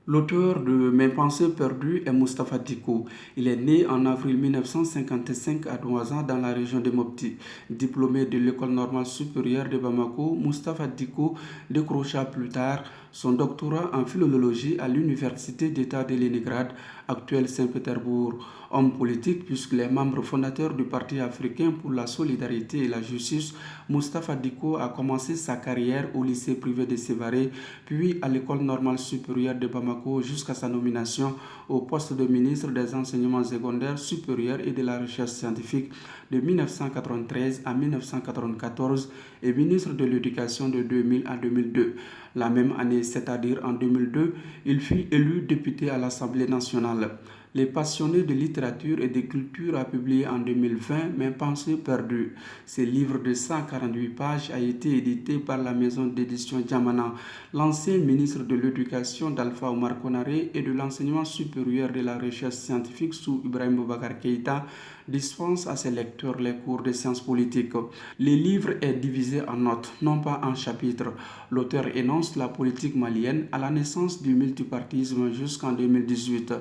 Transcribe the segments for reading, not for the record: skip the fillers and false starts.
L'auteur de Mes pensées perdues est Mustapha Diko. Il est né en avril 1955 à Douaza dans la région de Mopti. Diplômé de l'école normale supérieure de Bamako, Mustapha Diko décrocha plus tard son doctorat en philologie à l'Université d'État de Leningrad, actuelle Saint-Pétersbourg. Homme politique puisqu'il est membre fondateur du Parti africain pour la solidarité et la justice, Mustapha Diko a commencé sa carrière au lycée privé de Sévaré, puis à l'école normale supérieure de Bamako jusqu'à sa nomination au poste de ministre des enseignements secondaires supérieurs et de la recherche scientifique de 1993 à 1994 et ministre de l'Éducation de 2000 à 2002. La même année, c'est-à-dire en 2002, il fut élu député à l'Assemblée nationale. Les passionnés de littérature et de culture a publié en 2020 Mes pensées perdues. Ce livre de 148 pages a été édité par la maison d'édition Djamana. L'ancien ministre de l'Éducation d'Alpha Omar Konaré et de l'enseignement supérieur de la recherche scientifique sous Ibrahim Boubacar Keïta dispense à ses lecteurs les cours de sciences politiques. Le livre est divisé en notes, non pas en chapitres. L'auteur énonce la politique malienne à la naissance du multipartisme jusqu'en 2018.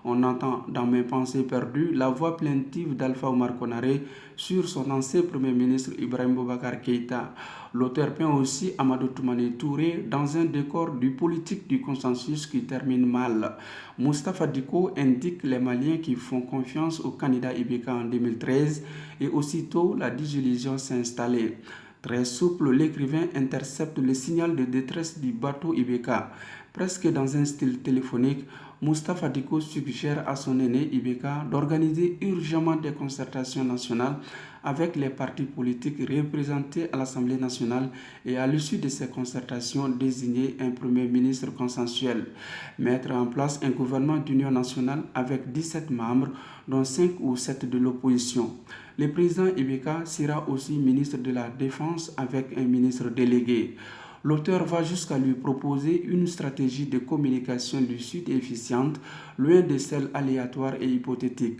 On entend dans Mes pensées perdues la voix plaintive d'Alpha Omar Konaré sur son ancien Premier ministre Ibrahim Boubacar Keïta. L'auteur peint aussi Amadou Toumani Touré dans un décor du politique du consensus qui termine mal. Mustapha Diko indique les Maliens qui font confiance au candidat Ibeka en 2013 et aussitôt la désillusion s'est installée. Très souple, l'écrivain intercepte le signal de détresse du bateau Ibeka. Presque dans un style téléphonique, Mustapha Diko suggère à son aîné Ibeka d'organiser urgemment des concertations nationales avec les partis politiques représentés à l'Assemblée nationale et à l'issue de ces concertations désigner un Premier ministre consensuel. Mettre en place un gouvernement d'union nationale avec 17 membres, dont 5 ou 7 de l'opposition. Le président Ibeka sera aussi ministre de la Défense avec un ministre délégué. L'auteur va jusqu'à lui proposer une stratégie de communication lucide et efficiente, loin de celle aléatoire et hypothétique.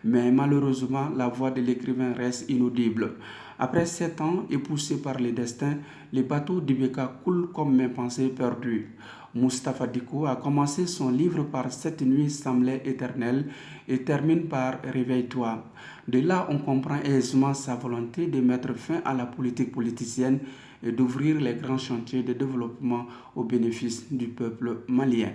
Mais malheureusement, la voix de l'écrivain reste inaudible. Après 7 ans et poussé par le destin, le bateau d'Ibeka coule comme Mes pensées perdues. Mustapha Diko a commencé son livre par Cette nuit semblait éternelle et termine par Réveille-toi. De là, on comprend aisément sa volonté de mettre fin à la politique politicienne et d'ouvrir les grands chantiers de développement au bénéfice du peuple malien.